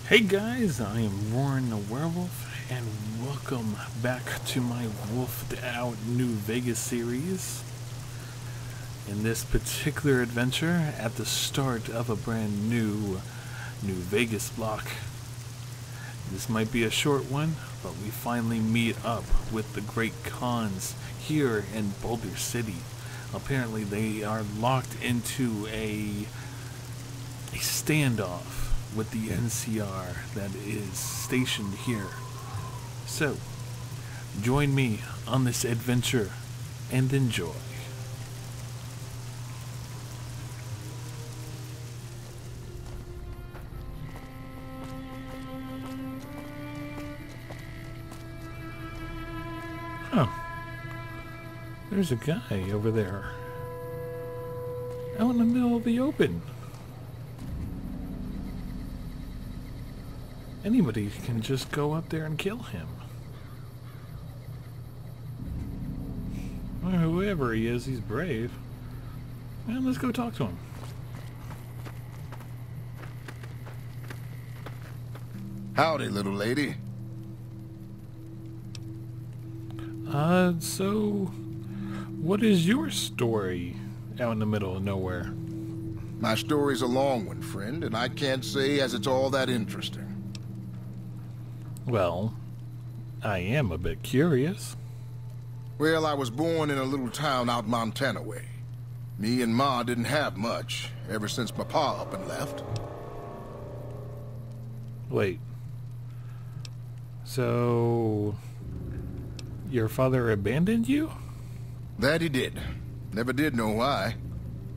Hey guys, I am Roarin the Werewolf, and welcome back to my Wolfed Out New Vegas series. In this particular adventure, at the start of a brand new Vegas block. This might be a short one, but we finally meet up with the great cons here in Boulder City. Apparently they are locked into a standoff with the NCR that is stationed here. So, join me on this adventure and enjoy. Huh. There's a guy over there. Out in the middle of the open. Anybody can just go up there and kill him. Well, whoever he is, he's brave. Well, let's go talk to him. Howdy, little lady. So, what is your story out in the middle of nowhere? My story's a long one, friend, and I can't say as it's all that interesting. Well, I am a bit curious. Well, I was born in a little town out Montana way. Me and Ma didn't have much, ever since my pa up and left. Wait. So, your father abandoned you? That he did. Never did know why.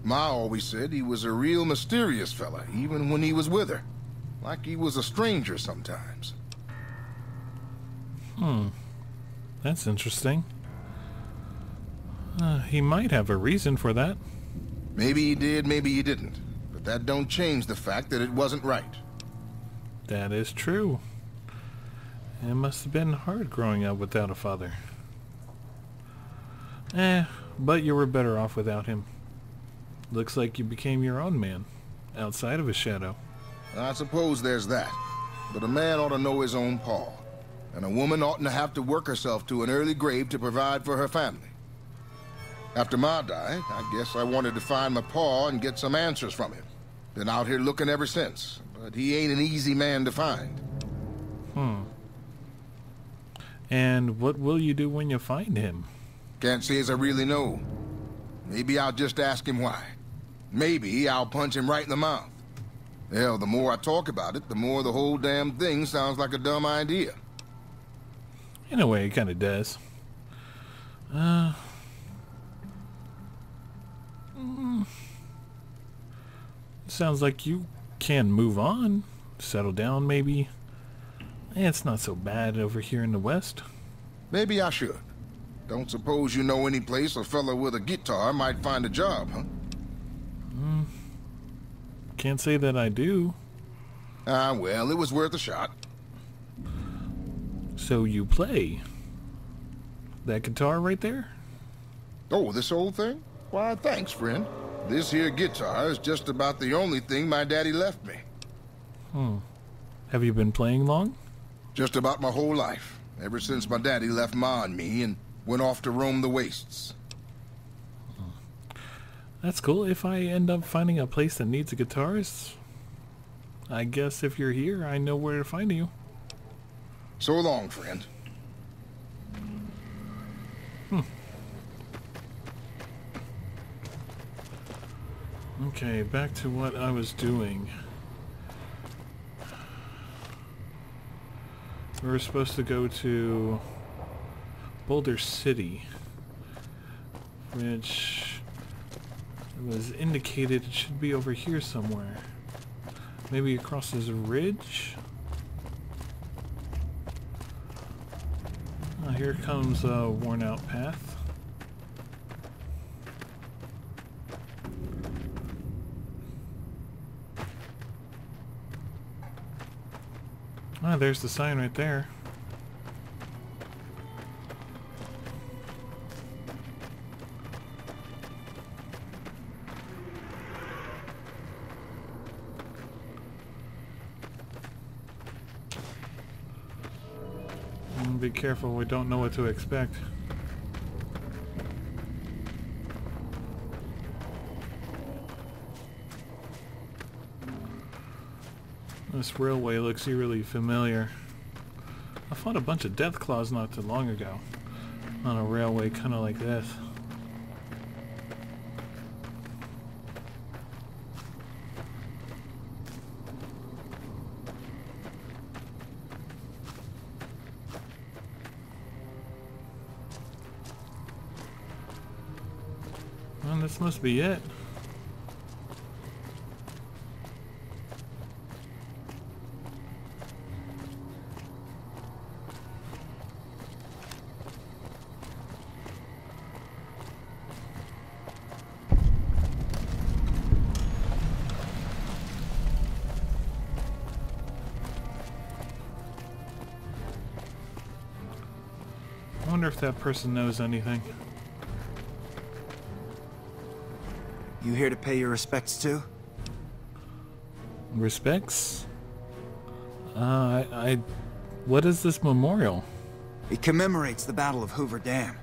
Ma always said he was a real mysterious fella, even when he was with her. Like he was a stranger sometimes. That's interesting. He might have a reason for that. Maybe he did, maybe he didn't. But that don't change the fact that it wasn't right. That is true. It must have been hard growing up without a father. But you were better off without him. Looks like you became your own man, outside of his shadow. I suppose there's that. But a man ought to know his own paw. And a woman oughtn't to have to work herself to an early grave to provide for her family. After Ma died, I guess I wanted to find my paw and get some answers from him. Been out here looking ever since, but he ain't an easy man to find. And what will you do when you find him? Can't say as I really know. Maybe I'll just ask him why. Maybe I'll punch him right in the mouth. Hell, the more I talk about it, the more the whole damn thing sounds like a dumb idea. In a way, it kind of does. Sounds like you can move on. Settle down, maybe. It's not so bad over here in the West. Maybe I should. Don't suppose you know any place a fella with a guitar might find a job, huh? Can't say that I do. Well, it was worth a shot. So you play that guitar right there? Oh, this old thing? Why, thanks, friend. This here guitar is just about the only thing my daddy left me. Have you been playing long? Just about my whole life. Ever since my daddy left Ma and me and went off to roam the wastes. That's cool. If I end up finding a place that needs a guitarist, I guess if you're here, I know where to find you. So long, friend. Okay, back to what I was doing. We were supposed to go to Boulder City, which was indicated it should be over here somewhere. Maybe across this ridge? Oh, here comes a worn out path. Ah, there's the sign right there. Be careful, we don't know what to expect. This railway looks eerily familiar. I fought a bunch of death claws not too long ago on a railway kind of like this. Well, this must be it. I wonder if that person knows anything. You here to pay your respects too? Respects? What is this memorial? It commemorates the Battle of Hoover Dam.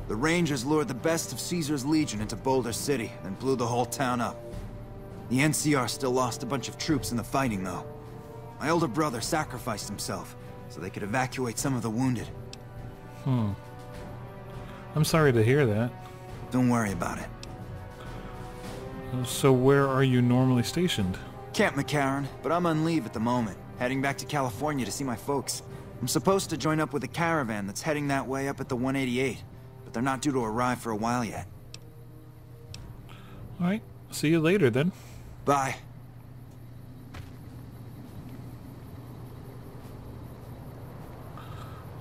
The Rangers lured the best of Caesar's Legion into Boulder City and blew the whole town up. The NCR still lost a bunch of troops in the fighting though. My older brother sacrificed himself so they could evacuate some of the wounded. I'm sorry to hear that. Don't worry about it. So where are you normally stationed? Camp McCarran, but I'm on leave at the moment, heading back to California to see my folks. I'm supposed to join up with a caravan that's heading that way up at the 188, but they're not due to arrive for a while yet. Alright, see you later then. Bye.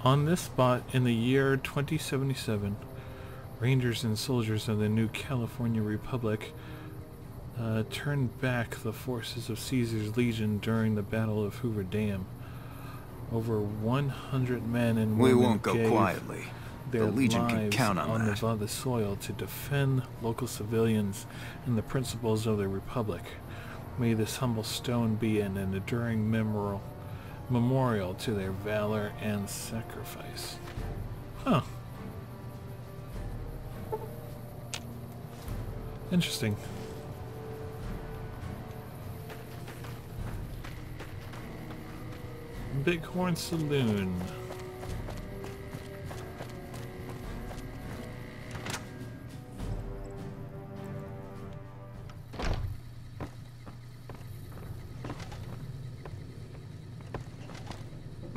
On this spot in the year 2077, Rangers and soldiers of the new California Republic turned back the forces of Caesar's Legion during the Battle of Hoover Dam. Over 100 men and women We won't go gave quietly. their The Legion can lives count on that. Nevada soil to defend local civilians and the principles of the Republic. May this humble stone be an enduring memorial to their valor and sacrifice. Huh. Interesting. Bighorn Saloon.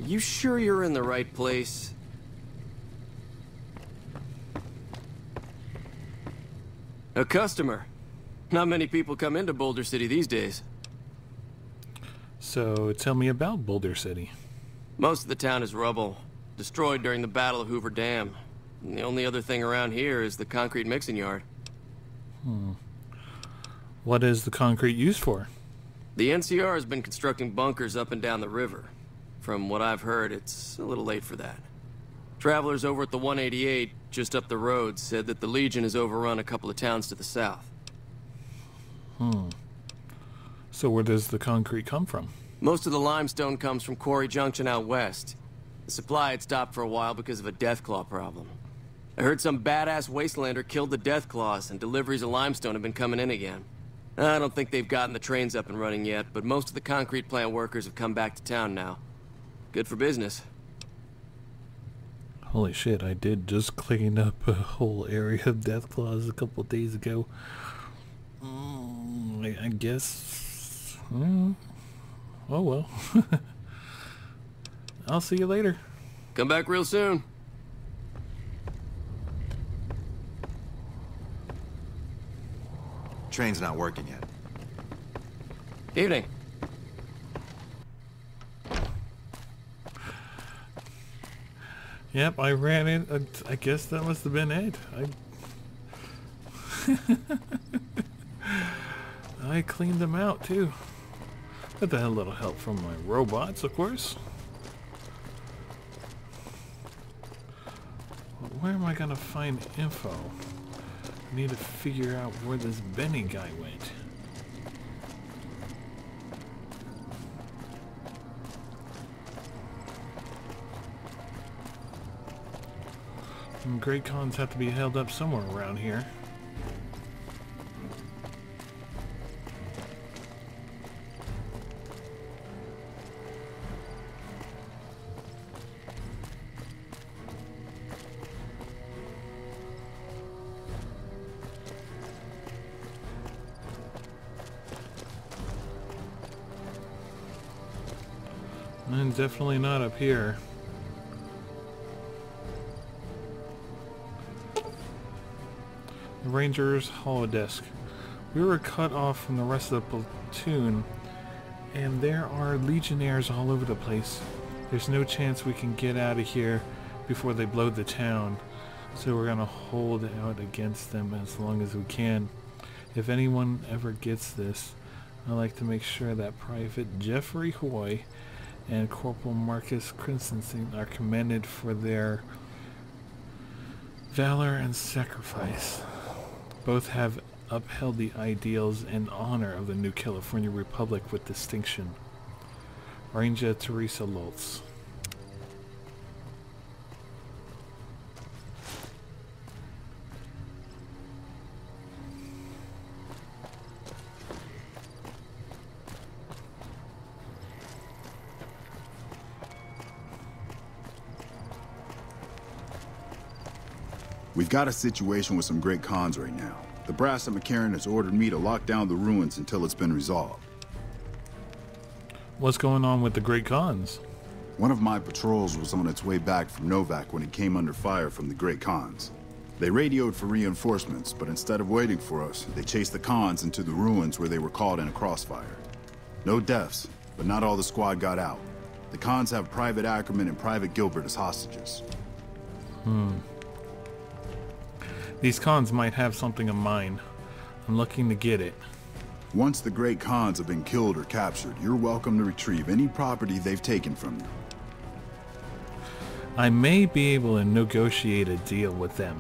You sure you're in the right place? A customer. Not many people come into Boulder City these days. So tell me about Boulder City. Most of the town is rubble, destroyed during the Battle of Hoover Dam. And the only other thing around here is the concrete mixing yard. What is the concrete used for? The NCR has been constructing bunkers up and down the river. From what I've heard, it's a little late for that. Travelers over at the 188, just up the road, said that the Legion has overrun a couple of towns to the south. So where does the concrete come from? Most of the limestone comes from Quarry Junction out west. The supply had stopped for a while because of a Deathclaw problem. I heard some badass Wastelander killed the Deathclaws, and deliveries of limestone have been coming in again. I don't think they've gotten the trains up and running yet, but most of the concrete plant workers have come back to town now. Good for business. Holy shit, I did just clean up a whole area of Deathclaws a couple days ago. I guess... oh well. I'll see you later. Come back real soon. Train's not working yet. Evening. Yep, I ran in. I guess that must have been it. I cleaned them out too. With a little help from my robots, of course. Where am I gonna find info? I need to figure out where this Benny guy went. And great cons have to be held up somewhere around here. And definitely not up here. The Ranger's holodesk. We were cut off from the rest of the platoon, and there are legionnaires all over the place. There's no chance we can get out of here before they blow the town, so we're gonna hold out against them as long as we can. If anyone ever gets this, I like to make sure that Private Jeffrey Hoy and Corporal Marcus Christensen are commended for their valor and sacrifice. Both have upheld the ideals and honor of the New California Republic with distinction. Ranger Teresa Lultz. We've got a situation with some great cons right now. The brass at McCarran has ordered me to lock down the ruins until it's been resolved. What's going on with the great cons? One of my patrols was on its way back from Novak when it came under fire from the great cons. They radioed for reinforcements, but instead of waiting for us, they chased the cons into the ruins where they were caught in a crossfire. No deaths, but not all the squad got out. The cons have Private Ackerman and Private Gilbert as hostages. These cons might have something of mine. I'm looking to get it. Once the great cons have been killed or captured, you're welcome to retrieve any property they've taken from you. I may be able to negotiate a deal with them,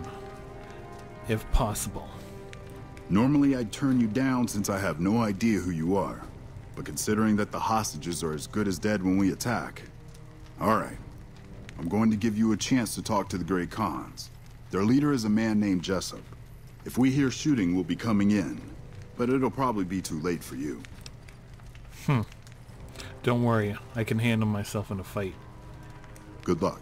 if possible. Normally I'd turn you down since I have no idea who you are. But considering that the hostages are as good as dead when we attack... Alright. I'm going to give you a chance to talk to the great cons. Their leader is a man named Jessup. If we hear shooting, we'll be coming in. But it'll probably be too late for you. Don't worry, I can handle myself in a fight. Good luck.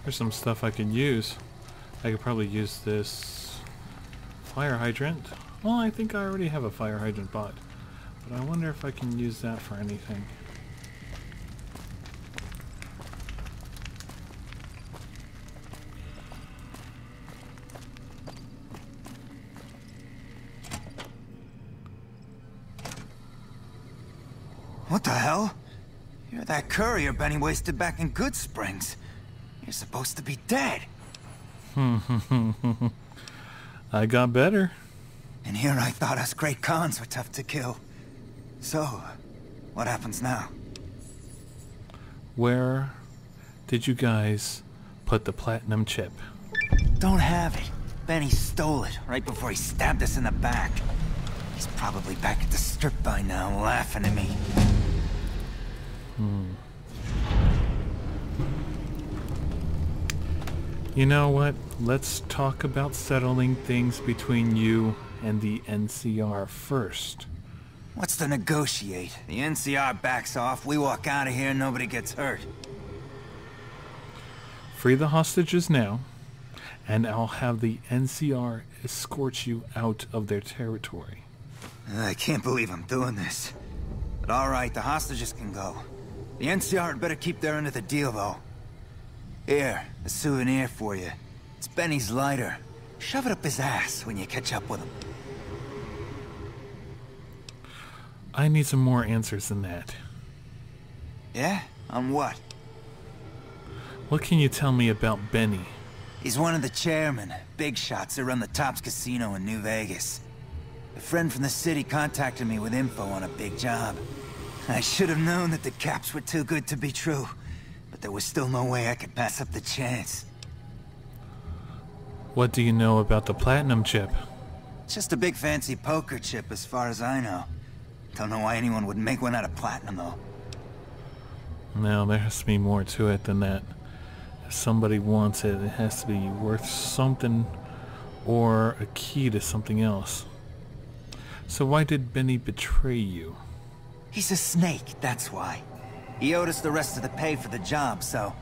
There's some stuff I could use. I could probably use this fire hydrant. Well, I think I already have a fire hydrant bought, but I wonder if I can use that for anything. What the hell? You're that courier Benny wasted back in Good Springs. You're supposed to be dead. I got better. And here I thought us great cons were tough to kill. So, what happens now? Where did you guys put the platinum chip? Don't have it. Benny stole it right before he stabbed us in the back. He's probably back at the strip by now, laughing at me. You know what? Let's talk about settling things between you and the NCR first. What's to negotiate? The NCR backs off, we walk out of here, nobody gets hurt. Free the hostages now, and I'll have the NCR escort you out of their territory. I can't believe I'm doing this. But alright, the hostages can go. The NCR had better keep their end of the deal, though. Here, a souvenir for you. It's Benny's lighter. Shove it up his ass when you catch up with him. I need some more answers than that. Yeah? On what? What can you tell me about Benny? He's one of the chairmen, big shots that run the Tops Casino in New Vegas. A friend from the city contacted me with info on a big job. I should have known that the caps were too good to be true, but there was still no way I could pass up the chance. What do you know about the platinum chip? It's just a big fancy poker chip as far as I know. Don't know why anyone would make one out of platinum, though. No, there has to be more to it than that. If somebody wants it, it has to be worth something or a key to something else. So why did Benny betray you? He's a snake, that's why. He owed us the rest of the pay for the job, so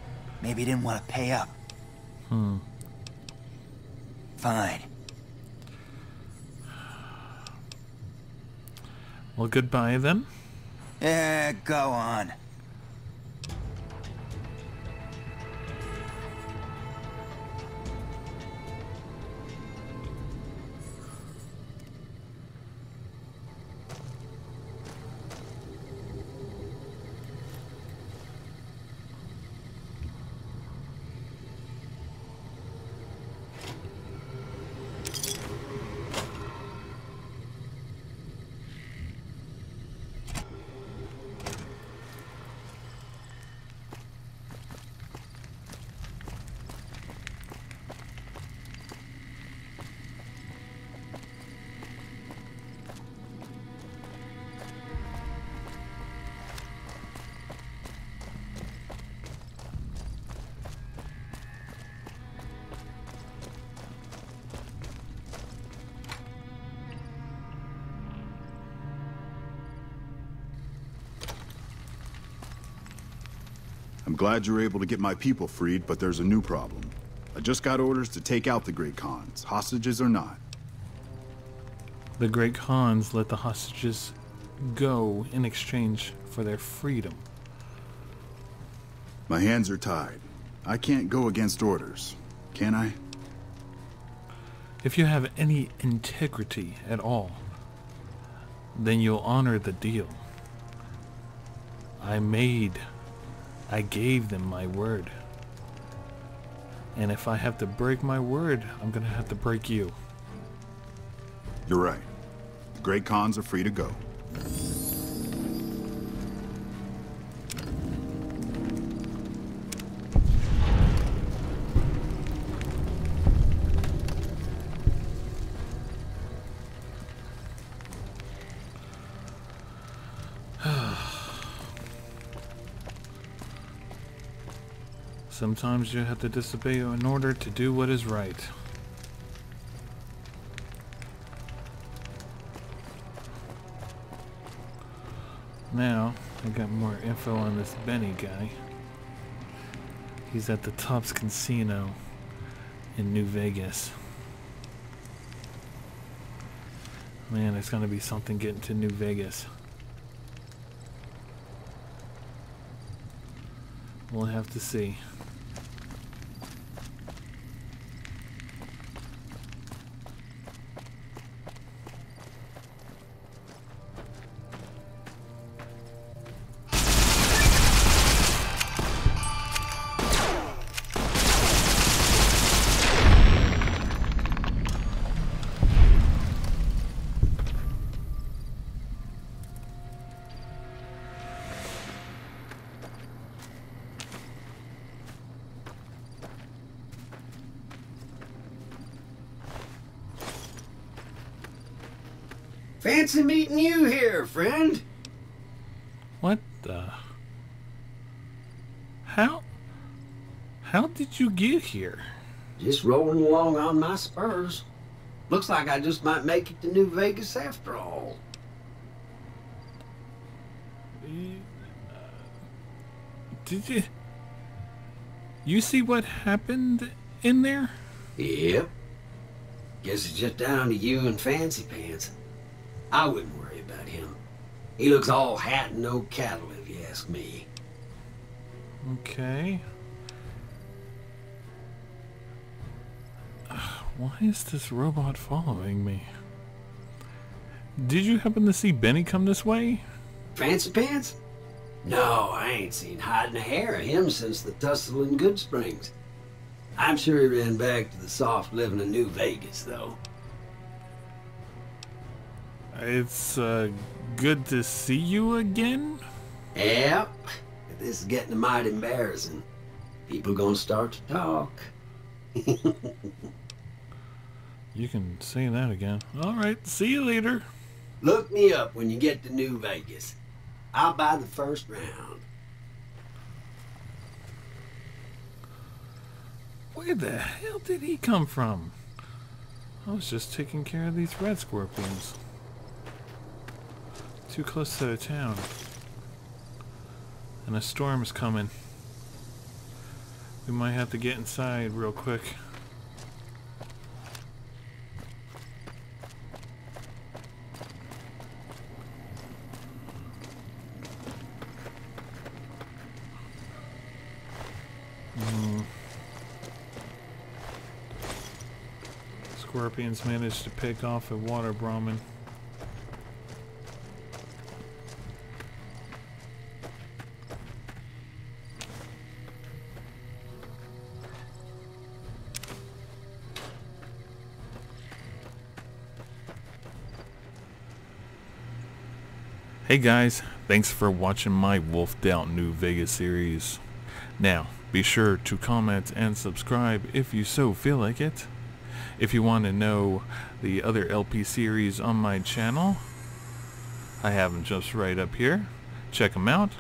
maybe he didn't want to pay up. Fine. Well, goodbye then. Yeah, go on. I'm glad you were able to get my people freed, but there's a new problem. I just got orders to take out the Great Khans, hostages or not. The Great Khans let the hostages go in exchange for their freedom. My hands are tied. I can't go against orders, can I? If you have any integrity at all, then you'll honor the deal. I gave them my word. And if I have to break my word, I'm gonna have to break you. You're right. The Great Khans are free to go. Sometimes you have to disobey in order to do what is right. Now, I got more info on this Benny guy. He's at the Tops Casino in New Vegas. Man, there's gonna be something getting to New Vegas. We'll have to see. Fancy meeting you here, friend. What the? How did you get here? Just rolling along on my spurs. Looks like I just might make it to New Vegas after all. Did you see what happened in there? Yep. Guess it's just down to you and Fancy Pants. I wouldn't worry about him. He looks all hat and no cattle, if you ask me. Okay. Why is this robot following me? Did you happen to see Benny come this way? Fancy Pants? No, I ain't seen hide and hair of him since the tussle in Good Springs. I'm sure he ran back to the soft living of New Vegas, though. It's good to see you again? Yep. This is getting mighty embarrassing. People gonna start to talk. You can say that again. Alright, see you later. Look me up when you get to New Vegas. I'll buy the first round. Where the hell did he come from? I was just taking care of these red scorpions. Too close to the town. And a storm's coming. We might have to get inside real quick. Scorpions managed to pick off a water Brahmin. Hey guys, thanks for watching my Wolfed Out New Vegas series. Now, be sure to comment and subscribe if you so feel like it. If you want to know the other LP series on my channel, I have them just right up here. Check them out.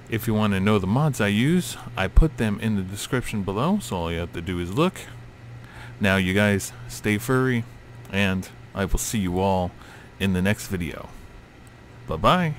If you want to know the mods I use, I put them in the description below, so all you have to do is look. Now you guys, stay furry, and I will see you all in the next video. Bye-bye.